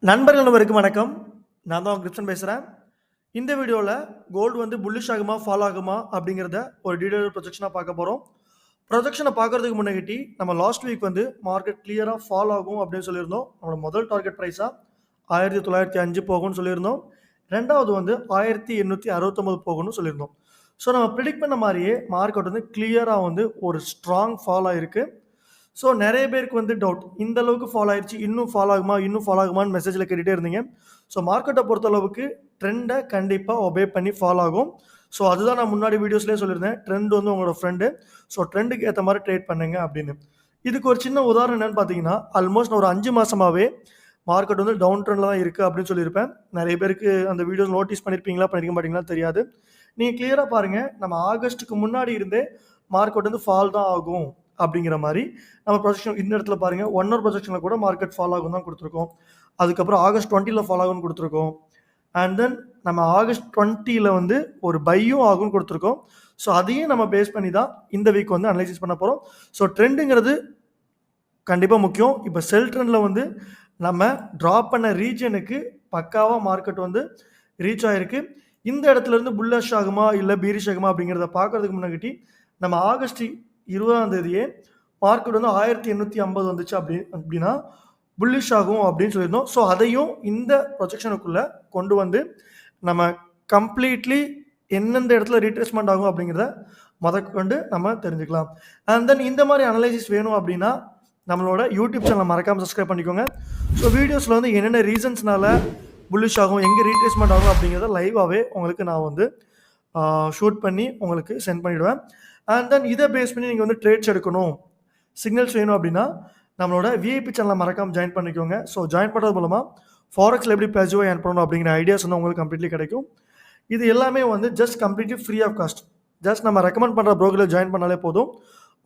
நண்பர்கள் அனைவருக்கும் வணக்கம். நான் தான் கிரிப்சன் பேசுறேன். இந்த வீடியோல கோல்டு வந்து புல்லிஷ் ஆகுமா, ஃபால் ஆகுமா அப்படிங்கிறத ஒரு டீடைல் ப்ரொஜெக்ஷனா பார்க்க போறோம். ப்ரொஜெக்ஷன பார்க்கறதுக்கு முன்னாடி நம்ம லாஸ்ட் வீக் வந்து மார்க்கெட் கிளியரா ஃபால் ஆகும் அப்படின்னு சொல்லியிருந்தோம். நம்மளோட முதல் டார்கெட் பிரைஸா 1905 போகும்னு சொல்லியிருந்தோம். 2வது வந்து 1869 போகும்னு சொல்லியிருந்தோம். ஸோ நம்ம பிரெடிக்ட் பண்ண மாரியே மார்க்கெட் வந்து கிளியரா வந்து ஒரு ஸ்ட்ராங் ஃபால் ஆயிருக்கு. ஸோ நெறைய பேருக்கு வந்து டவுட். இந்த அளவுக்கு ஃபால் ஆயிருச்சு. இன்னும் ஃபால் ஆகுமா? இன்னும் ஃபால் ஆகுமான்னு மெசேஜ்ல கேட்டுட்டே இருந்தீங்க. ஸோ மார்க்கெட்ட பொறுத்தளவுக்கு ட்ரெண்ட கண்டிப்பா ஒபே பண்ணி ஃபால் ஆகும். ஸோ அதுதான் நான் முன்னாடி வீடியோஸ்லயே சொல்லியிருந்தேன். ட்ரெண்ட் வந்து உங்களோட ஃப்ரெண்டு. ஸோ ட்ரெண்டுக்கு ஏத்த மாரி ட்ரேட் பண்ணுங்க அப்படின்னு. இதுக்கு ஒரு சின்ன உதாரணம் என்னன்னு பார்த்தீங்கன்னா, ஆல்மோஸ்ட் நான் ஒரு 5 மாசமாவே மார்க்கெட் வந்து டவுன் ட்ரெண்ட்ல தான் இருக்கு அப்படின்னு சொல்லியிருப்பேன். நெறைய பேருக்கு அந்த வீடியோஸ் நோட்டீஸ் பண்ணியிருப்பீங்களா? பண்ணியிருக்க மாட்டீங்களான்னு தெரியாது. நீங்க கிளியரா பாருங்க. நம்ம ஆகஸ்ட்க்கு முன்னாடி இருந்தே மார்க்கெட் வந்து ஃபால் தான் ஆகும் அப்படிங்கிற மாரி நம்ம ப்ரொஜெக்ஷன் இந்த இடத்துல பாருங்க. 1 ஹவர் ப்ரொஜெக்ஷன்ல கூட மார்க்கெட் ஃபால் ஆகும் தான் குடுத்துருக்கோம். அதுக்கப்புறம் ஆகஸ்ட் 20ல ஃபால் ஆகும்னு குடுத்துருக்கோம். அண்ட் தென் நம்ம ஆகஸ்ட் 20ல வந்து ஒரு பையும் ஆகும்னு குடுத்துருக்கோம். ஸோ அதையும் நம்ம பேஸ் பண்ணி தான் இந்த வீக் வந்து அனலைசிஸ் பண்ண போறோம். ஸோ ட்ரெண்டுங்கிறது கண்டிப்பா முக்கியம். இப்ப செல் ட்ரெண்ட்ல வந்து நம்ம டிராப் பண்ண ரீஜியனுக்கு பக்காவா மார்க்கெட் வந்து ரீச் ஆயிருக்கு. இந்த இடத்துல இருந்து புல்லிஷ் ஆகுமா? இல்ல பீரிஷ் ஆகுமா? அப்படிங்கிறத பார்க்கறதுக்கு முன்னாடி நம்ம ஆகஸ்ட் 20ஆம் தேதியே மார்க்கெட் வந்து 1850 வந்துச்சு அப்படின்னா புல்லிஷ் ஆகும் அப்படின்னு சொல்லியிருந்தோம். ஸோ அதையும் இந்த ப்ரொஜெக்ஷனுக்குள்ள கொண்டு வந்து நம்ம கம்ப்ளீட்லி எந்தெந்த இடத்துல ரீட்ரேஸ்மெண்ட் ஆகும் அப்படிங்கிறத முதற்கொண்டு நம்ம தெரிஞ்சுக்கலாம். அண்ட் தென் இந்த மாதிரி அனலைசிஸ் வேணும் அப்படின்னா நம்மளோட யூடியூப் சேனலை மறக்காமல் சப்ஸ்கிரைப் பண்ணிக்கோங்க. ஸோ வீடியோஸில் வந்து என்னென்ன ரீசன்ஸ்னால புல்லிஷ் ஆகும், எங்கே ரீட்ரேஸ்மெண்ட் ஆகும் அப்படிங்கிறத லைவாகவே உங்களுக்கு நான் வந்து ஷூட் பண்ணி உங்களுக்கு சென்ட் பண்ணிவிடுவேன். அண்ட் தென் இதை பேஸ் பண்ணி நீங்கள் வந்து ட்ரேட்ஸ் எடுக்கணும், சிக்னல்ஸ் வேணும் அப்படின்னா நம்மளோட விஐபி சேனலை மறக்காமல் ஜாயின் பண்ணிக்கோங்க. ஸோ ஜாயின் பண்ணுறது மூலமாக ஃபாரெக்ஸில் எப்படி பேஜுவாக ஏர்ன் பண்ணணும் அப்படிங்கிற ஐடியாஸ் வந்து உங்களுக்கு கம்ப்ளீட்லி கிடைக்கும். இது எல்லாமே வந்து just completely free of cost. Just நம்ம ரெக்கமெண்ட் பண்ணுற ப்ரோக்கரில் ஜாயின் பண்ணாலே போதும்.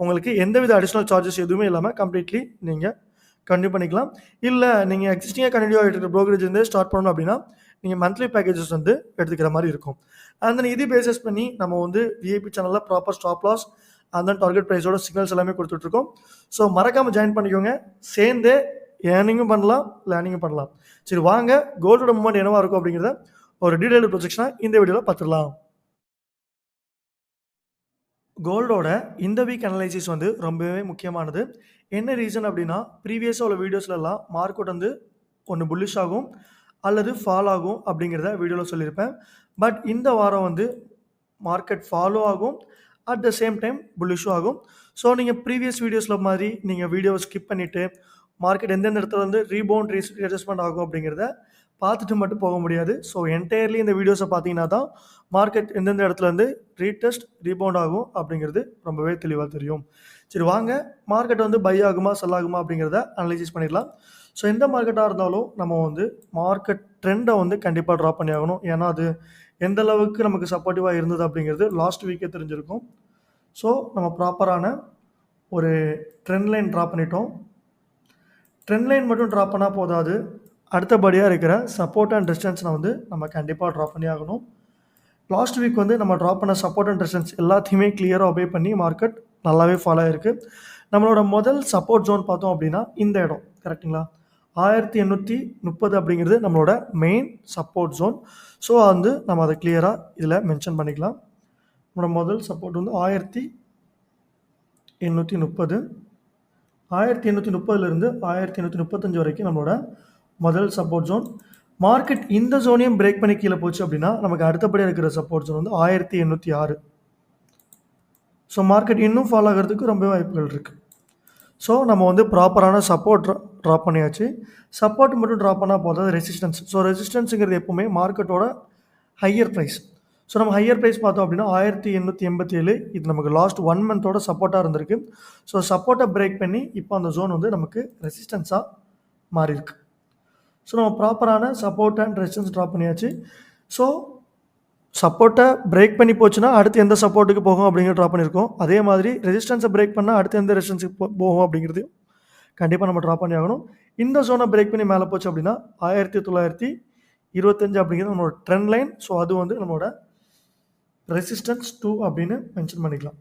உங்களுக்கு எந்தவித அடிஷ்னல் சார்ஜஸ் எதுவுமே இல்லாமல் கம்ப்ளீட்லி நீங்கள் கன்டினியூ பண்ணிக்கலாம். இல்லை நீங்கள் எக்ஸிஸ்டிங்காக கன்டினியூ ஆகிட்டு இருக்கிற ப்ரோக்கரேஜ் வந்து ஸ்டார்ட் பண்ணணும் அப்படின்னா நீங்கள் மந்த்லி பேக்கேஜஸ் வந்து எடுத்துக்கிற மாதிரி இருக்கும். அண்ட் தென் இது பேசஸ் பண்ணி நம்ம வந்து விஐபி சேனலில் proper stop loss and then target ப்ரைஸோட சிக்னல்ஸ் எல்லாமே கொடுத்துட்ருக்கோம். ஸோ மறக்காமல் ஜாயின் பண்ணிக்கோங்க. சேர்ந்தே ஏர்னிங்கும் பண்ணலாம், லேர்னிங்கும் பண்ணலாம். சரி வாங்க கோல்டோட மூவ்மெண்ட் என்னவா இருக்கும் அப்படிங்கிறத ஒரு டீடைல் ப்ரொஜெக்ஷனாக இந்த வீடியோவில் பார்த்துடலாம். கோல்டோட இந்த வீக் அனலைசிஸ் வந்து ரொம்பவே முக்கியமானது. என்ன ரீசன் அப்படின்னா, ப்ரீவியஸாக உள்ள வீடியோஸ்லலாம் மார்க்கெட் வந்து ஒன்று புல்லிஷ் ஆகும் அல்லது ஃபால் ஆகும் அப்படிங்கிறத வீடியோவில் சொல்லியிருப்பேன். பட் இந்த வாரம் வந்து மார்க்கெட் ஃபாலோ ஆகும், அட் த சேம் டைம் புல்லிஷும் ஆகும். ஸோ நீங்கள் ப்ரீவியஸ் வீடியோஸில் மாதிரி நீங்கள் வீடியோவை ஸ்கிப் பண்ணிவிட்டு மார்க்கெட் எந்தெந்த இடத்துல வந்து ரீபவுண்ட் ரீஅட்ஜஸ்ட்மெண்ட் ஆகும் அப்படிங்கிறத பார்த்துட்டு மட்டும் போக முடியாது. ஸோ என்டையர்லி இந்த வீடியோஸை பார்த்தீங்கன்னா தான் மார்க்கெட் எந்தெந்த இடத்துல வந்து ரீடெஸ்ட் ரீபவுண்ட் ஆகும் அப்படிங்கிறது ரொம்பவே தெளிவாக தெரியும். சரி வாங்க மார்க்கெட் வந்து பை ஆகுமா செல் ஆகுமா அப்படிங்கிறத அனலைசிஸ் பண்ணிடலாம். ஸோ எந்த மார்க்கெட்டாக இருந்தாலும் நம்ம வந்து மார்க்கெட் ட்ரெண்டை வந்து கண்டிப்பாக ட்ரா பண்ணி ஆகணும். ஏன்னா அது எந்த அளவுக்கு நமக்கு சப்போர்ட்டிவாக இருந்தது அப்படிங்கிறது லாஸ்ட் வீக்கே தெரிஞ்சிருக்கும். ஸோ நம்ம ப்ராப்பரான ஒரு ட்ரெண்ட் லைன் ட்ரா பண்ணிட்டோம். ட்ரெண்ட் லைன் மட்டும் ட்ரா பண்ணால் போதாது, அடுத்தபடியாக இருக்கிற சப்போர்ட் அண்ட் ரெசிஸ்டன்ஸை வந்து நம்ம கண்டிப்பாக ட்ரா பண்ணி ஆகணும். லாஸ்ட் வீக் வந்து நம்ம ட்ரா பண்ண சப்போர்ட் அண்ட் ரெசிஸ்டன்ஸ் எல்லாத்தையுமே கிளியராக ஒபே பண்ணி மார்க்கெட் நல்லாவே ஃபாலோ ஆகிருக்கு. நம்மளோட முதல் சப்போர்ட் ஜோன் பார்த்தோம் அப்படின்னா இந்த இடம் கரெக்டுங்களா, 1830 அப்படிங்கிறது நம்மளோட மெயின் சப்போர்ட் ஜோன். ஸோ வந்து நம்ம அதை கிளியராக இதில் மென்ஷன் பண்ணிக்கலாம். நம்மளோட முதல் சப்போர்ட் வந்து 1830. 1830லேருந்து 1835 வரைக்கும் நம்மளோட முதல் சப்போர்ட் ஜோன். மார்க்கெட் இந்த ஜோனையும் பிரேக் பண்ணி கீழே போச்சு அப்படின்னா நமக்கு அடுத்தபடியாக இருக்கிற சப்போர்ட் ஜோன் வந்து 1806. ஸோ மார்க்கெட் இன்னும் ஃபாலோ ஆகிறதுக்கு ரொம்ப வாய்ப்புகள் இருக்குது. ஸோ நம்ம வந்து ப்ராப்பரான சப்போர்ட் ட்ரா பண்ணியாச்சு. சப்போர்ட் மட்டும் ட்ரா பண்ணால் போதாது, ரெசிஸ்டன்ஸ். ஸோ ரெசிஸ்டன்ஸுங்கிறது எப்போவுமே மார்க்கெட்டோட ஹையர் ப்ரைஸ். ஸோ நம்ம ஹையர் ப்ரைஸ் பார்த்தோம் அப்படின்னா 1887. இது நமக்கு லாஸ்ட் 1 மந்தோட சப்போர்ட்டாக இருந்திருக்கு. ஸோ சப்போர்ட்டை பிரேக் பண்ணி இப்போ அந்த ஜோன் வந்து நமக்கு ரெசிஸ்டன்ஸாக மாறி இருக்கு. ஸோ நம்ம ப்ராப்பரான சப்போர்ட் அண்ட் ரெசிஸ்டன்ஸ் ட்ரா பண்ணியாச்சு. ஸோ சப்போர்ட்டை பிரேக் பண்ணி போச்சுன்னா அடுத்து எந்த சப்போர்ட்டுக்கு போகும் அப்படிங்கிறது ட்ரா பண்ணியிருக்கோம். அதே மாதிரி ரெசிஸ்டன்ஸை பிரேக் பண்ணால் அடுத்து எந்த ரெசிஸ்டன்ஸுக்கு போகும் அப்படிங்கிறது கண்டிப்பாக நம்ம ட்ரா பண்ணி ஆகணும். இந்த ஜோனை பிரேக் பண்ணி மேலே போச்சு அப்படின்னா 1925 அப்படிங்கிறது நம்மளோட ட்ரெண்ட் லைன். ஸோ அது வந்து நம்மளோட ரெசிஸ்டன்ஸ் 2 அப்படின்னு மென்ஷன் பண்ணிக்கலாம்.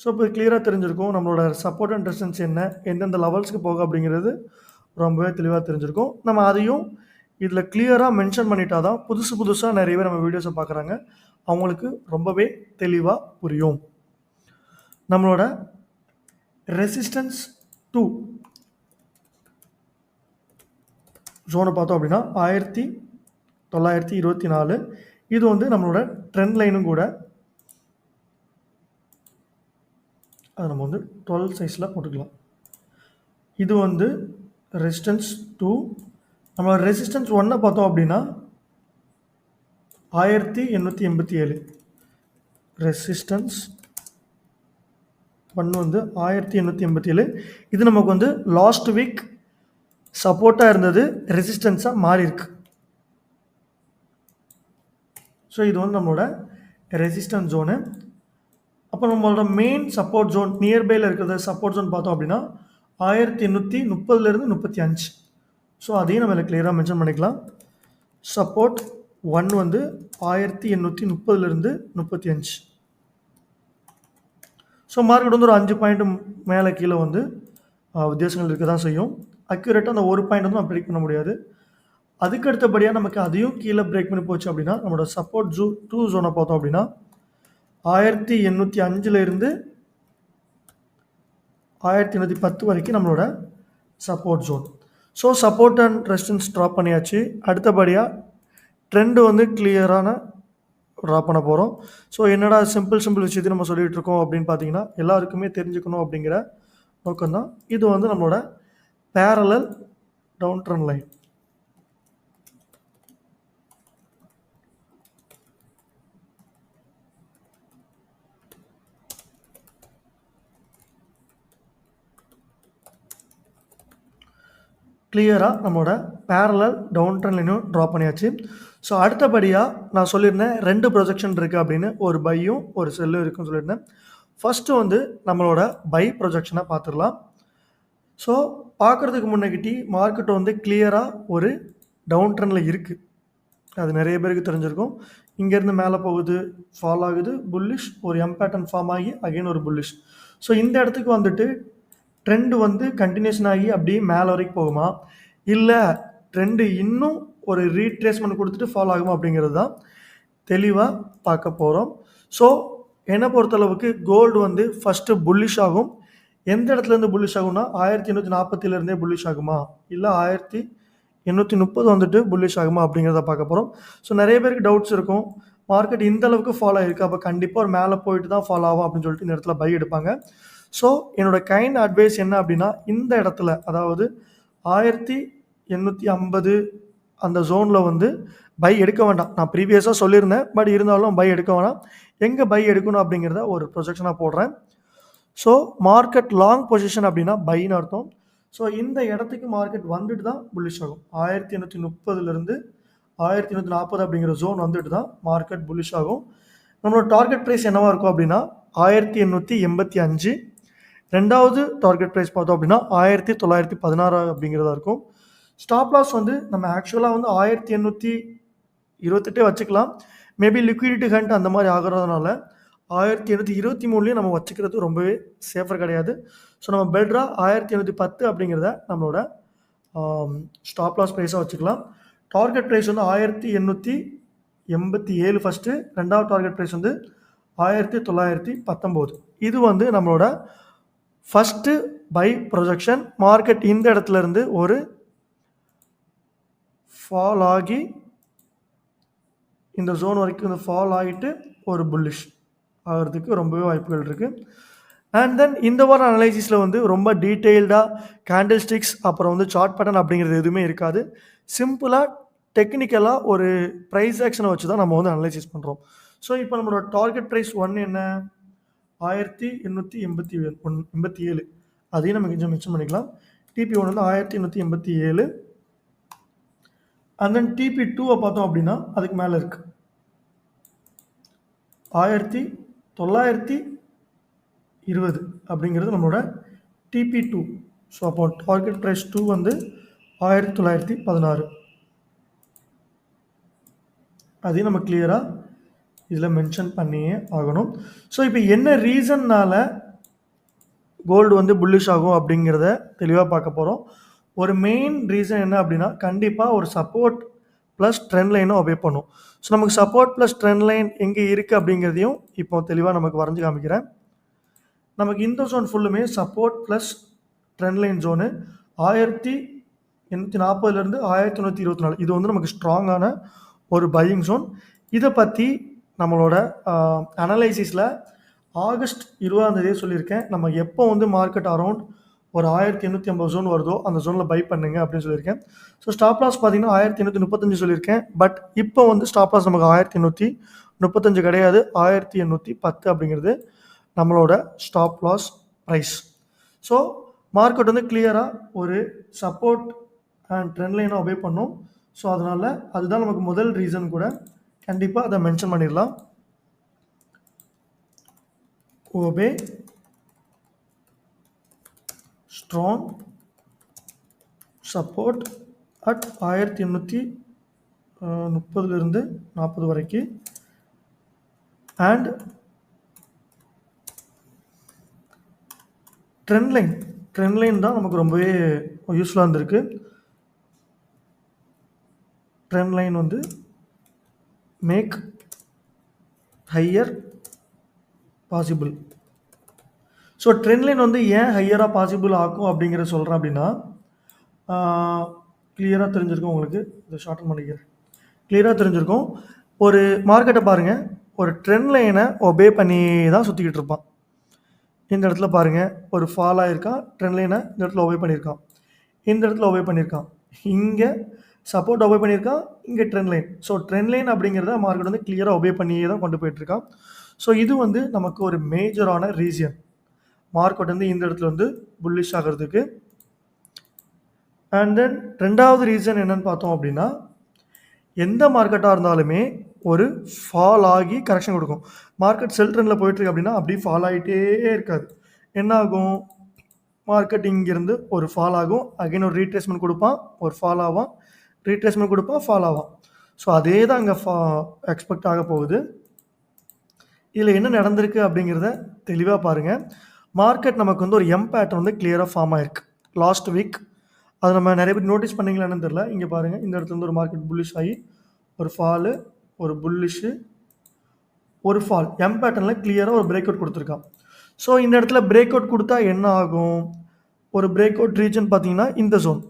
ஸோ இப்போ கிளியராக தெரிஞ்சிருக்கும் நம்மளோட சப்போர்ட் அண்ட் ரெசிஸ்டன்ஸ் என்ன, எந்தெந்த லெவல்ஸ்க்கு போகும் அப்படிங்கிறது ரொம்பவே தெளிவாக தெரிஞ்சிருக்கும். நம்ம அதையும் இதில் கிளியராக மென்ஷன் பண்ணிட்டா தான் புதுசாக நிறைய பேர் நம்ம வீடியோஸை பார்க்குறாங்க, அவங்களுக்கு ரொம்பவே தெளிவாக புரியும். நம்மளோட ரெசிஸ்டன்ஸ் 2 ஜோனை பார்த்தோம் அப்படின்னா 1924. இது வந்து நம்மளோட ட்ரெண்ட் லைனும் கூட. அதை நம்ம வந்து 12 சைஸில் போட்டுக்கலாம். இது வந்து ரெசிஸ்டன்ஸ் 2. நம்மளோட ரெசிஸ்டன்ஸ் 1 பார்த்தோம் அப்படின்னா 1887. ரெசிஸ்டன்ஸ் 1 வந்து 1887. இது நமக்கு வந்து லாஸ்ட் வீக் சப்போர்ட்டாக இருந்தது, ரெசிஸ்டன்ஸாக மாறி இருக்கு. ஸோ இது வந்து நம்மளோட ரெசிஸ்டன்ஸ் ஜோனு. அப்போ நம்மளோட மெயின் சப்போர்ட் ஜோன் நியர்பையில் இருக்கிறத சப்போர்ட் ஜோன் பார்த்தோம் அப்படின்னா 1830 35. ஸோ அதையும் நம்ம கிளியராக மென்ஷன் பண்ணிக்கலாம். சப்போர்ட் 1 வந்து 1830 35. ஸோ மார்க்கெட் வந்து ஒரு 5 பாயிண்ட் மேலே கீழே வந்து வித்தியாசங்கள் இருக்க தான் செய்யும். அக்யூரேட்டாக அந்த ஒரு பாயிண்ட் வந்து நம்ம ப்ரெடிக்ட் பண்ண முடியாது. அதுக்கு அடுத்தபடியாக நமக்கு அதையும் கீழே பிரேக் பண்ணி போச்சு அப்படின்னா நம்மளோட சப்போர்ட் 2 ஜோனை பார்த்தோம் அப்படின்னா 1805 1810 வரைக்கும் நம்மளோட support zone. So support and resistance drop பண்ணியாச்சு. அடுத்தபடியாக ட்ரெண்டு வந்து கிளியரான ட்ரா பண்ண போகிறோம். ஸோ என்னடா சிம்பிள் விஷயத்தையும் நம்ம சொல்லிகிட்டு இருக்கோம் அப்படின்னு பார்த்தீங்கன்னா எல்லாருக்குமே தெரிஞ்சுக்கணும் அப்படிங்கிற நோக்கம்தான். இது வந்து நம்மளோட பேரலல் டவுன் ட்ரெண்ட் லைன். கிளியராக நம்மளோட பேரலல் டவுன் ட்ரெண்ட் லைனும் ட்ரா பண்ணியாச்சு. ஸோ அடுத்தபடியாக நான் சொல்லியிருந்தேன் 2 ப்ரொஜெக்ஷன் இருக்குது அப்படின்னு, ஒரு பையும் ஒரு செல்லும் இருக்குன்னு சொல்லியிருந்தேன். ஃபஸ்ட்டு வந்து நம்மளோட பை ப்ரொஜெக்ஷனை பார்த்துடலாம். ஸோ பார்க்குறதுக்கு முன்னாடி மார்க்கெட் வந்து கிளியராக ஒரு டவுன் ட்ரெண்டில் இருக்குது. அது நிறைய பேருக்கு தெரிஞ்சிருக்கும். இங்கேருந்து மேலே போகுது, ஃபால் ஆகுது, புல்லிஷ், ஒரு எம் பேட்டர்ன் ஃபார்ம் ஆகி அகைன் ஒரு புல்லிஷ். ஸோ இந்த இடத்துக்கு வந்துட்டு ட்ரெண்டு வந்து கண்டினியூஷன் ஆகி அப்படியே மேலே வரைக்கும் போகுமா, இல்லை ட்ரெண்டு இன்னும் ஒரு ரீட்ரேஸ்மெண்ட் கொடுத்துட்டு ஃபால் ஆகுமா அப்படிங்கிறது தான் தெளிவாக பார்க்க போகிறோம். ஸோ என்னை பொறுத்தளவுக்கு கோல்டு வந்து ஃபஸ்ட்டு புல்லிஷ் ஆகும். எந்த இடத்துலேருந்து புல்லிஷ் ஆகும்னா 1847 புல்லிஷ் ஆகுமா, இல்லை 1830 வந்துட்டு புல்லிஷ் ஆகுமா அப்படிங்கிறத பார்க்க போகிறோம். ஸோ நிறைய பேருக்கு டவுட்ஸ் இருக்கும், மார்க்கெட் இந்த அளவுக்கு ஃபாலோ ஆகிருக்கு, அப்போ கண்டிப்பாக ஒரு மேலே போயிட்டு தான் ஃபாலோ ஆகும் அப்படின்னு சொல்லிட்டு இந்த இடத்துல பை எடுப்பாங்க. ஸோ என்னோடய கைண்ட் அட்வைஸ் என்ன அப்படின்னா, இந்த இடத்துல அதாவது 1850 அந்த ஜோனில் வந்து பை எடுக்க வேண்டாம். நான் ப்ரீவியஸாக சொல்லியிருந்தேன், பட் இருந்தாலும் பை எடுக்க வேணாம். எங்கே பை எடுக்கணும் அப்படிங்கிறத ஒரு ப்ரொஜெக்ஷனாக போடுறேன். ஸோ மார்க்கெட் லாங் பொசிஷன் அப்படின்னா பைன்னு அர்த்தம். ஸோ இந்த இடத்துக்கு மார்க்கெட் வந்துட்டு தான் புல்லிஷ் ஆகும். 1830 1840 அப்படிங்கிற ஜோன் வந்துட்டு தான் மார்க்கெட் புல்லிஷ் ஆகும். நம்மளோட டார்கெட் ப்ரைஸ் என்னவாக இருக்கும் அப்படின்னா 1885. ரெண்டாவது டார்கெட் ப்ரைஸ் பார்த்தோம் அப்படின்னா 1916 அப்படிங்கிறதா இருக்கும். ஸ்டாப் லாஸ் வந்து நம்ம ஆக்சுவலாக வந்து 1828 வச்சுக்கலாம். மேபி லிக்விடிட்டி ஹண்ட் அந்த மாதிரி ஆகிறதுனால 1823 நம்ம வச்சுக்கிறது ரொம்பவே சேஃபர் கிடையாது. ஸோ நம்ம பெட்டராக 1810 அப்படிங்கிறத நம்மளோட ஸ்டாப் லாஸ் ப்ரைஸாக வச்சுக்கலாம். டார்கெட் ப்ரைஸ் வந்து 1887 ஃபஸ்ட்டு, ரெண்டாவது டார்கெட் ப்ரைஸ் வந்து 1919. இது வந்து நம்மளோட ஃபஸ்ட்டு பை ப்ரொஜெக்ஷன். மார்க்கெட் இந்த இடத்துல இருந்து ஒரு ஃபால் ஆகி இந்த ஜோன் வரைக்கும் இந்த ஃபால் ஆகிட்டு ஒரு புல்லிஷ் ஆகிறதுக்கு ரொம்பவே வாய்ப்புகள் இருக்குது. அண்ட் தென் இந்த வாரம் அனலைசிஸில் வந்து ரொம்ப டீட்டெயில்டாக கேண்டில்ஸ்டிக்ஸ் அப்புறம் வந்து சார்ட் பேட்டர்ன் அப்படிங்கிறது எதுவுமே இருக்காது. சிம்பிளாக டெக்னிக்கலாக ஒரு ப்ரைஸ் ஆக்ஷனை வச்சு தான் நம்ம வந்து அனலைசிஸ் பண்ணுறோம். ஸோ இப்போ நம்மளோட டார்கெட் ப்ரைஸ் 1 என்ன, 1887. அதையும் நம்ம கொஞ்சம் மென்ஷன் பண்ணிக்கலாம். டிபி 1 வந்து 1887. அண்ட் தென் டிபி 2 பார்த்தோம் அப்படின்னா அதுக்கு மேலே இருக்குது 1920 அப்படிங்கிறது நம்மளோட டிபி 2. ஸோ அப்போ டார்கெட் ப்ரைஸ் 2 வந்து 1916. அதையும் நம்ம கிளியராக இதில் மென்ஷன் பண்ணியே ஆகணும். ஸோ இப்போ என்ன ரீசன்னால் கோல்டு வந்து புல்லிஷ் ஆகும் அப்படிங்கிறத தெளிவாக பார்க்க போகிறோம். ஒரு மெயின் ரீசன் என்ன அப்படின்னா கண்டிப்பாக ஒரு சப்போர்ட் ப்ளஸ் ட்ரெண்ட் லைனும் ஒபே பண்ணும். ஸோ நமக்கு சப்போர்ட் ப்ளஸ் ட்ரெண்ட் லைன் எங்கே இருக்குது அப்படிங்கிறதையும் இப்போ தெளிவாக நமக்கு வரைஞ்சி காமிக்கிறேன். நமக்கு இந்த ஜோன் ஃபுல்லுமே support plus trend line zone 1840 1924. இது வந்து நமக்கு ஸ்ட்ராங்கான ஒரு பையிங் ஜோன். இதை பற்றி நம்மளோட அனலைசிஸில் ஆகஸ்ட் 20 சொல்லியிருக்கேன். நம்ம எப்போ வந்து மார்க்கெட் அரௌண்ட் ஒரு 1850 ஜோன் வருதோ அந்த ஜோனில் பை பண்ணுங்க அப்படின்னு சொல்லியிருக்கேன். ஸோ ஸ்டாப் லாஸ் பார்த்தீங்கன்னா 1835 சொல்லியிருக்கேன். பட் இப்போ வந்து ஸ்டாப் லாஸ் நமக்கு 1835 கிடையாது, 1810 அப்படிங்கிறது நம்மளோட stop loss price. So market வந்து கிளியராக ஒரு சப்போர்ட் அண்ட் ட்ரெண்ட் லைனை ஒபே பண்ணும். ஸோ அதனால் அதுதான் நமக்கு முதல் ரீசன் கூட. கண்டிப்பாக அதை மென்ஷன் பண்ணிடலாம். ஒபே strong support at 1830 40 வரைக்கும் and ட்ரெண்ட் லைன் தான் நமக்கு ரொம்பவே யூஸ்ஃபுல்லாக இருந்திருக்கு. ட்ரெண்ட் லைன் வந்து make higher possible. So trend line வந்து ஏன் ஹையராக பாசிபிள் ஆகும் அப்படிங்கிற சொல்கிறேன் அப்படின்னா கிளியராக தெரிஞ்சிருக்கும் உங்களுக்கு. இதை ஷார்டன் பண்ணிக்கிறேன். கிளியராக தெரிஞ்சிருக்கும். ஒரு மார்க்கெட்டை பாருங்கள், ஒரு ட்ரெண்ட் லைனை ஒபே பண்ணி தான் சுற்றிக்கிட்டு இருப்பான். இந்த இடத்துல பாருங்கள், ஒரு ஃபால் ஆகிருக்கான், ட்ரெண்ட் லைனை இந்த இடத்துல ஒபே பண்ணியிருக்கான், இந்த இடத்துல ஒபே பண்ணியிருக்கான், இங்கே சப்போர்ட் ஒபே பண்ணியிருக்கான், இங்கே trend line. So trend line அப்படிங்கிறத மார்க்கெட் வந்து கிளியராக ஒபே பண்ணியே தான் கொண்டு போயிட்டுருக்கான். ஸோ இது வந்து நமக்கு ஒரு மேஜரான ரீசன் மார்க்கெட் வந்து இந்த இடத்துல வந்து புல்லிஷ் ஆகிறதுக்கு. அண்ட் தென் ரெண்டாவது ரீசன் என்னன்னு பார்த்தோம் அப்படின்னா, எந்த மார்க்கெட்டாக இருந்தாலுமே ஒரு ஃபால் ஆகி கரெக்ஷன் கொடுக்கும். மார்க்கெட் செல் ட்ரெண்டில் போயிட்டுருக்கு அப்படின்னா அப்படி ஃபால் ஆகிட்டே இருக்காது. என்ன ஆகும், மார்க்கெட் இங்கேருந்து ஒரு ஃபால் ஆகும், அகைன் ஒரு ரீட்ரேஸ்மெண்ட் கொடுப்பான், ஒரு ஃபால் ஆவான், ரீட்ரேஸ்மெண்ட் கொடுப்பான், ஃபால் ஆவான். ஸோ அதே தான் அங்கே எக்ஸ்பெக்ட் ஆக போகுது. இதில் என்ன நடந்திருக்கு அப்படிங்கிறத தெளிவாக பாருங்கள். மார்க்கெட் நமக்கு வந்து ஒரு எம் பேட்டர்ன் வந்து கிளியராக ஃபார்ம் ஆகிருக்கு லாஸ்ட் வீக். அது நம்ம நிறைய பேர் நோட்டீஸ் பண்ணிங்களான்னு தெரில. இங்கே பாருங்கள், இந்த இடத்துல வந்து ஒரு மார்க்கெட் புல்லிஷ் ஆகி ஒரு ஃபாலு, ஒரு புல்லிஷு, ஒரு ஃபால், எம் பேட்டர்னில் கிளியராக ஒரு பிரேக் அவுட் கொடுத்துருக்கான். ஸோ இந்த இடத்துல பிரேக் அவுட் கொடுத்தா என்ன ஆகும், ஒரு பிரேக் அவுட் ரீஜன் பார்த்தீங்கன்னா இந்த ஜோன்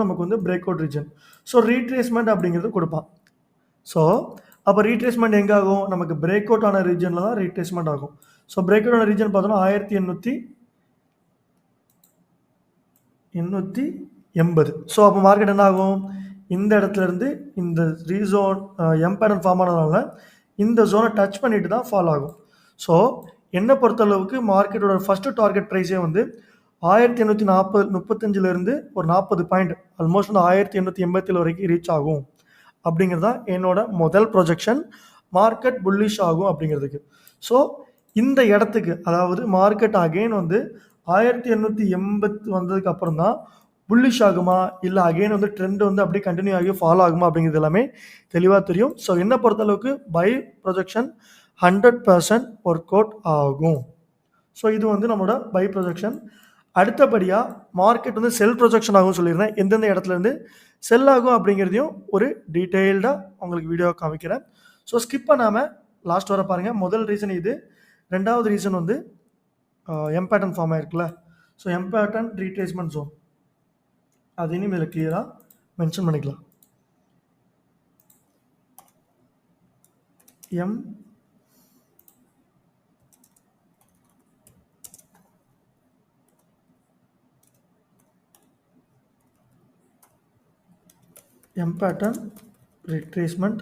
நமக்கு வந்து break out region. So retracement அப்படிங்கிறது கொடுப்பான். ஸோ அப்போ ரீட்ரேஸ்மெண்ட் எங்கே ஆகும், நமக்கு பிரேக் அவுட் ஆன ரீஜனில் தான் ரீட்ரேஸ்மெண்ட் ஆகும். ஸோ பிரேக் அவுட் ஆன ரீஜன் பார்த்தோன்னா 1880. ஸோ அப்போ மார்க்கெட் என்ன ஆகும், இந்த இடத்துலேருந்து இந்த ரீசோன் எம் பேட்டர்ன் ஃபார்ம் ஆனதுனால இந்த ஜோனை டச் பண்ணிட்டு தான் ஃபால் ஆகும். ஸோ என்னை பொறுத்தளவுக்கு மார்க்கெட்டோட ஃபஸ்ட்டு டார்கெட் ப்ரைஸே வந்து 1835 ஒரு 40 பாயிண்ட், ஆல்மோஸ்ட் வந்து 1887 வரைக்கும் ரீச் ஆகும் அப்படிங்கிறது தான் என்னோட முதல் ப்ரொஜெக்ஷன் மார்க்கெட் புல்லிஷ் ஆகும் அப்படிங்கிறதுக்கு. ஸோ இந்த இடத்துக்கு, அதாவது மார்க்கெட் அகெயின் வந்து 1880 வந்ததுக்கு அப்புறம் தான் புல்லிஷ் ஆகுமா இல்லை அகெயின் வந்து ட்ரெண்ட் வந்து அப்படியே கண்டினியூ ஆகி ஃபாலோ ஆகுமா அப்படிங்கிறது எல்லாமே தெளிவாக தெரியும். ஸோ என்ன பொறுத்தளவுக்கு பை ப்ரொஜெக்ஷன் 100% ஒர்க் அவுட் ஆகும். ஸோ இது வந்து நம்மளோட பை ப்ரொஜெக்ஷன். அடுத்தபடியாக மார்க்கெட் வந்து செல் ப்ரொஜெக்ஷன் ஆகும் சொல்லியிருந்தேன். எந்தெந்த இடத்துலேருந்து செல் ஆகும் அப்படிங்கிறதையும் ஒரு டீட்டெயில்டாக உங்களுக்கு வீடியோ காமிக்கிறேன். ஸோ ஸ்கிப் பண்ணாமல் லாஸ்ட் வர பாருங்கள். முதல் ரீசன் இது. ரெண்டாவது ரீசன் வந்து எம் பேட்டர்ன் ஃபார்ம் ஆகிருக்குல்ல, so M pattern retracement zone அது இனிமேல் இதில் கிளியராக மென்ஷன் பண்ணிக்கலாம். M pattern retracement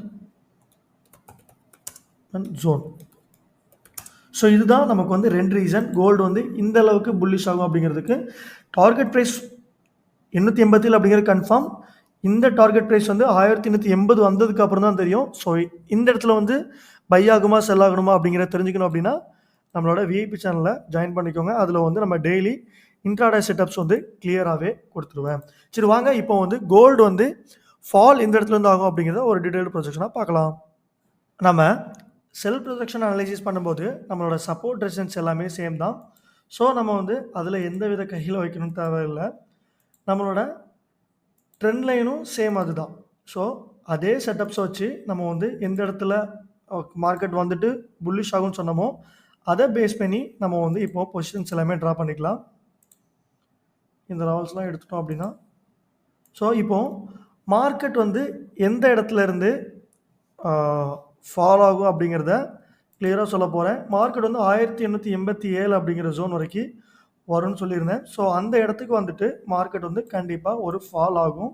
and zone. So இதுதான் நமக்கு வந்து ரெண்டு ரீசன் கோல்டு வந்து இந்த அளவுக்கு புல்லிஷ் ஆகும் அப்படிங்கிறதுக்கு. டார்கெட் ப்ரைஸ் 880 அப்படிங்கிறது கன்ஃபார்ம். இந்த டார்கெட் ப்ரைஸ் வந்து 1880 வந்ததுக்கு அப்புறம் தான் தெரியும். ஸோ இந்த இடத்துல வந்து பை ஆகுமா செல் ஆகணுமா அப்படிங்கிறத தெரிஞ்சுக்கணும் அப்படின்னா நம்மளோட விஐபி சேனலில் ஜாயின் பண்ணிக்கோங்க. அதில் வந்து நம்ம டெய்லி இன்ட்ராடே செட்டப்ஸ் வந்து கிளியராகவே கொடுத்துருவேன். சரி வாங்க, இப்போ வந்து கோல்டு வந்து ஃபால் இந்த இடத்துல இருந்து ஆகும் அப்படிங்கிறத ஒரு டீட்டெயில்டு ப்ரொஜெக்ஷனாக பார்க்கலாம். நம்ம செல் ப்ரொஜெக்ஷன் அனலைசிஸ் பண்ணும்போது நம்மளோட சப்போர்ட் ரெசிஸ்டன்ஸ் எல்லாமே சேம் தான். ஸோ நம்ம வந்து அதில் எந்த வித கையில் வைக்கணும்னு தேவையில்லை. நம்மளோட ட்ரெண்ட் லைனும் சேம் அதுதான். ஸோ அதே செட்டப்ஸை வச்சு நம்ம வந்து எந்த இடத்துல மார்க்கெட் வந்துட்டு புல்லிஷ் ஆகும்னு சொன்னோமோ அதை பேஸ் பண்ணி நம்ம வந்து இப்போ பொசிஷன்ஸ் எல்லாமே ட்ரா பண்ணிக்கலாம். இந்த லெவல்ஸ்லாம் எடுத்துட்டோம் அப்படின்னா ஸோ இப்போ மார்க்கெட் வந்து எந்த இடத்துல இருந்து ஃபால் ஆகும் அப்படிங்கிறத கிளியராக சொல்ல போகிறேன். மார்க்கெட் வந்து 1887 அப்படிங்கிற ஜோன் வரைக்கும் வரும்னு சொல்லியிருந்தேன். ஸோ அந்த இடத்துக்கு வந்துட்டு மார்க்கெட் வந்து கண்டிப்பாக ஒரு ஃபால் ஆகும்.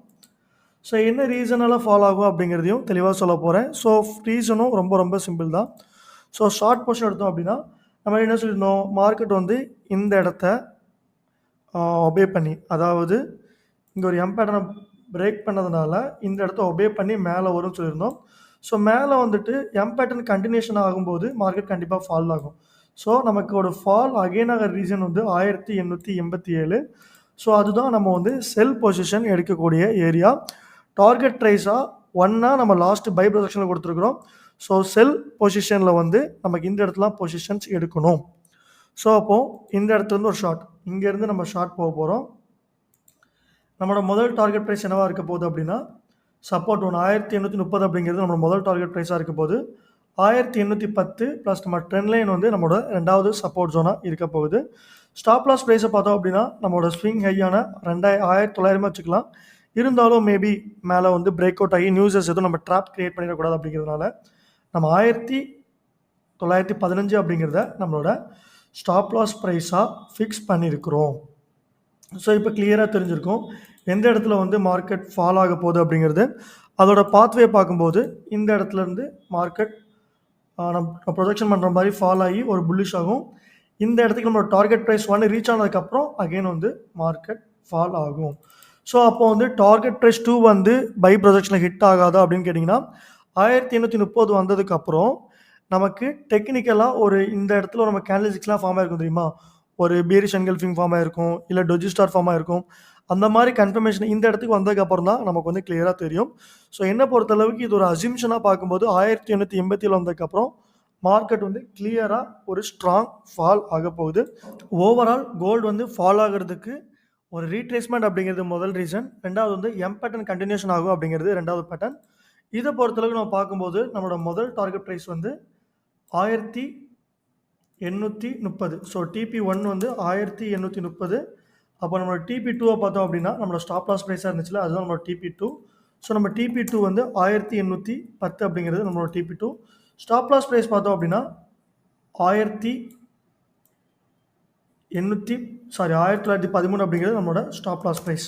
ஸோ என்ன ரீசனால் ஃபால் ஆகும் அப்படிங்கிறதையும் தெளிவாக சொல்ல போகிறேன். ஸோ ரீசனும் ரொம்ப ரொம்ப சிம்பிள் தான். ஸோ ஷார்ட் பொசிஷன் எடுத்தோம் அப்படின்னா நம்ம என்ன சொல்லியிருந்தோம், மார்க்கெட் வந்து இந்த இடத்த ஒபே பண்ணி, அதாவது இங்கே ஒரு எம் பேட்டர்னை பிரேக் பண்ணதுனால இந்த இடத்த ஒபே பண்ணி மேலே வரும்னு சொல்லியிருந்தோம். ஸோ மேலே வந்துட்டு எம் பேட்டர்ன் கண்டினியூஷன் ஆகும்போது மார்க்கெட் கண்டிப்பாக ஃபால் ஆகும். ஸோ நமக்கு ஒரு ஃபால் அகெயின் ஆகிற ரீசன் வந்து 1887. ஸோ அதுதான் நம்ம வந்து செல் பொசிஷன் எடுக்கக்கூடிய ஏரியா. டார்கெட் ப்ரைஸாக 1 நம்ம லாஸ்ட் பை ப்ரொஜெக்ஷனில் கொடுத்துருக்குறோம். ஸோ செல் பொசிஷனில் வந்து நமக்கு இந்த இடத்துல பொசிஷன்ஸ் எடுக்கணும். ஸோ அப்போது இந்த இடத்துலேருந்து ஒரு ஷார்ட், இங்கேருந்து நம்ம ஷார்ட் போக போகிறோம். நம்மளோட முதல் டார்கெட் ப்ரைஸ் என்னவாக இருக்க போகுது அப்படின்னா சப்போர்ட் 1830 அப்படிங்கிறது நம்மளோட முதல் டார்கெட் ப்ரைஸாக இருக்க போகுது. 1810 ப்ளஸ் நம்ம ட்ரெண்ட் லைன் வந்து நம்மளோட ரெண்டாவது சப்போர்ட் ஜோனாக இருக்க போகுது. ஸ்டாப் லாஸ் ப்ரைஸை பார்த்தோம் அப்படின்னா நம்மளோட ஸ்விங் ஹையான 1900 வச்சுக்கலாம். இருந்தாலும் மேபி மேலே வந்து பிரேக் அவுட் ஆகி நியூஸஸ் எதுவும் நம்ம ட்ராப் கிரியேட் பண்ணிடக்கூடாது அப்படிங்கிறதுனால நம்ம 1915 அப்படிங்கிறத நம்மளோட ஸ்டாப் லாஸ் ப்ரைஸாக ஃபிக்ஸ் பண்ணியிருக்கிறோம். ஸோ இப்போ கிளியராக தெரிஞ்சிருக்கும் எந்த இடத்துல வந்து மார்க்கெட் ஃபால் ஆக போகுது அப்படிங்கிறது. அதோட பாத்வே பார்க்கும்போது இந்த இடத்துலேருந்து மார்க்கெட் நம்ம ப்ரொஜெக்ஷன் பண்ணுற மாதிரி ஃபால் ஆகி ஒரு புல்லிஷ் ஆகும். இந்த இடத்துக்கு நம்மளோட டார்கெட் ப்ரைஸ் 1 ரீச் ஆனதுக்கப்புறம் அகெயின் வந்து மார்க்கெட் ஃபால் ஆகும். ஸோ அப்போ வந்து டார்கெட் ப்ரைஸ் 2 வந்து பை ப்ரொஜெக்ஷனில் ஹிட் ஆகாதா அப்படின்னு கேட்டிங்கன்னா 1830 வந்ததுக்கப்புறம் நமக்கு டெக்னிக்கலாக ஒரு இந்த இடத்துல நம்ம கேண்டல்ஸ்டிக்ஸ்லாம் ஃபார்ம் ஆகிருக்கும் தெரியுமா, ஒரு பேரிஷ் என்கல்ஃபிங் ஃபார்ம் ஆகிருக்கும், இல்லை டொஜி ஸ்டார் ஃபார்ம் ஆகிருக்கும். அந்த மாதிரி கன்ஃபர்மேஷன் இந்த இடத்துக்கு வந்ததுக்கப்புறம் தான் நமக்கு வந்து கிளியராக தெரியும். ஸோ என்னை பொறுத்தளவுக்கு இது ஒரு அசிம்ஷனாக பார்க்கும்போது 1887 வந்ததுக்கப்புறம் மார்க்கெட் வந்து கிளியராக ஒரு ஸ்ட்ராங் ஃபால் ஆக போகுது. ஓவரால் கோல்டு வந்து ஃபால் ஆகிறதுக்கு ஒரு ரீட்ரேஸ்மெண்ட் அப்படிங்கிறது முதல் ரீசன். ரெண்டாவது வந்து எம் பேட்டர்ன் கண்டினியூஷன் ஆகும் அப்படிங்கிறது ரெண்டாவது பேட்டர்ன். இதை பொறுத்தளவுக்கு நம்ம பார்க்கும்போது நம்மளோட முதல் டார்கெட் ப்ரைஸ் வந்து 1830. ஸோ TP1 வந்து 1830. அப்போ நம்மளோட TP2 பார்த்தோம் அப்படின்னா நம்மளோட ஸ்டாப் லாஸ் ப்ரைஸாக இருந்துச்சுல, அதுதான் நம்மளோட TP2. ஸோ நம்ம TP2 வந்து 1810 அப்படிங்கிறது நம்மளோட TP2. ஸ்டாப் லாஸ் ப்ரைஸ் பார்த்தோம் அப்படின்னா 1913 அப்படிங்கிறது நம்மளோட ஸ்டாப் லாஸ் ப்ரைஸ்.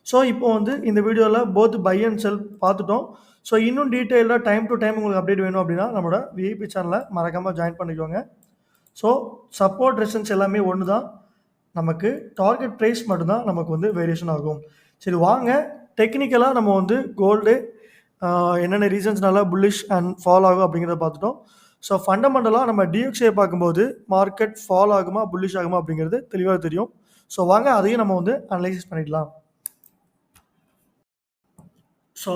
ஸோ இப்போ வந்து இந்த வீடியோவில் போத் பை அண்ட் செல் பார்த்துட்டோம். ஸோ இன்னும் டீட்டெயிலாக டைம் டு டைம் உங்களுக்கு அப்டேட் வேணும் அப்படின்னா நம்மளோட விஐபி சேனலை மறக்காமல் ஜாயின் பண்ணிக்கோங்க. ஸோ சப்போர்ட் ரெசிஸ்டன்ஸ் எல்லாமே ஒன்று தான், நமக்கு டார்கெட் ப்ரைஸ் மட்டும்தான் நமக்கு வந்து வேரியேஷன் ஆகும். சரி வாங்க டெக்னிக்கலாக நம்ம வந்து கோல்டு என்னென்ன ரீசன்ஸ்னால புல்லிஷ் அண்ட் ஃபால் ஆகும் அப்படிங்கிறத பார்த்துட்டோம். ஸோ ஃபண்டமெண்டலாக நம்ம DXY பார்க்கும்போது மார்க்கெட் ஃபால் ஆகுமா புல்லிஷ் ஆகுமா அப்படிங்கிறது தெளிவாக தெரியும். ஸோ வாங்க அதையும் நம்ம வந்து அனலைசிஸ் பண்ணிடலாம். ஸோ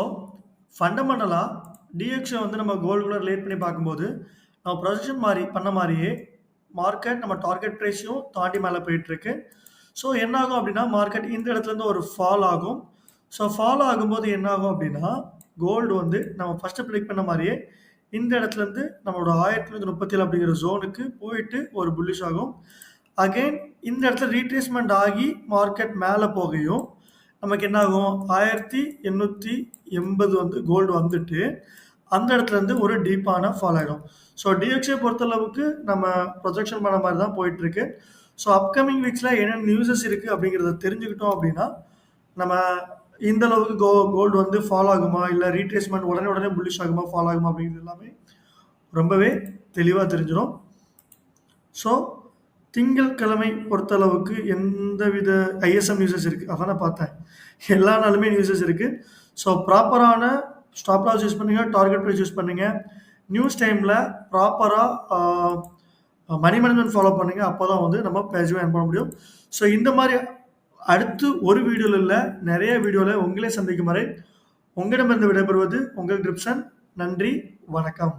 ஃபண்டமெண்டலாக DXY வந்து நம்ம கோல்டுக்குள்ள ரிலேட் பண்ணி பார்க்கும்போது நம்ம ப்ரொஜெக்ஷன் பண்ண மாதிரியே மார்க்கெட் நம்ம டார்கெட் ப்ரைஸையும் தாண்டி மேலே போயிட்டுருக்கு. ஸோ என்ன ஆகும் அப்படின்னா மார்க்கெட் இந்த இடத்துலேருந்து ஒரு ஃபால் ஆகும். ஸோ ஃபால் ஆகும்போது என்ன ஆகும் அப்படின்னா கோல்டு வந்து நம்ம ஃபஸ்ட்டு ப்ரிடிக்ட் பண்ண மாதிரியே இந்த இடத்துலேருந்து நம்மளோட 1937 அப்படிங்கிற ஜோனுக்கு போயிட்டு ஒரு புல்லிஷ் ஆகும். அகெயின் இந்த இடத்துல ரீட்ரேஸ்மெண்ட் ஆகி மார்க்கெட் மேலே போகையும் நமக்கு என்ன ஆகும், 1880 வந்து கோல்டு வந்துட்டு அந்த இடத்துலேருந்து ஒரு டீப்பான ஃபால் ஆகிடும். ஸோ DXY பொறுத்தளவுக்கு நம்ம ப்ரொஜெக்ஷன் பண்ண மாதிரி தான் போயிட்டுருக்கு. ஸோ அப்கமிங் வீக்ஸில் என்னென்ன நியூஸஸ் இருக்குது அப்படிங்கிறத தெரிஞ்சுக்கிட்டோம் அப்படின்னா நம்ம இந்த அளவுக்கு கோல்டு வந்து ஃபால் ஆகுமா இல்லை ரீட்ரேஸ்மெண்ட் உடனே புல்லிஷ் ஆகுமா ஃபால் ஆகுமா அப்படிங்கிறது எல்லாமே ரொம்பவே தெளிவாக தெரிஞ்சிடும். ஸோ திங்கட்கிழமை பொறுத்தளவுக்கு எந்தவித ISM நியூஸஸ் இருக்குது, அதான் நான் பார்த்தேன், எல்லா நாளுமே நியூஸஸ் இருக்குது. ஸோ ப்ராப்பரான ஸ்டாப் லாஸ் யூஸ் பண்ணுங்கள், டார்கெட் ப்ரைஸ் யூஸ் பண்ணுங்கள், நியூஸ் டைமில் ப்ராப்பராக மணி மேனேஜ்மெண்ட் ஃபாலோ பண்ணுங்கள். அப்போ தான் வந்து நம்ம பேஜிவாக ஏர்ன் பண்ண முடியும். ஸோ இந்த மாதிரி அடுத்து ஒரு வீடியோவில் இல்லை நிறைய வீடியோவில் உங்களே சந்திக்கும் வரை உங்களிடமிருந்து விடைபெறுவது உங்கள் கிரிப்சன். நன்றி, வணக்கம்.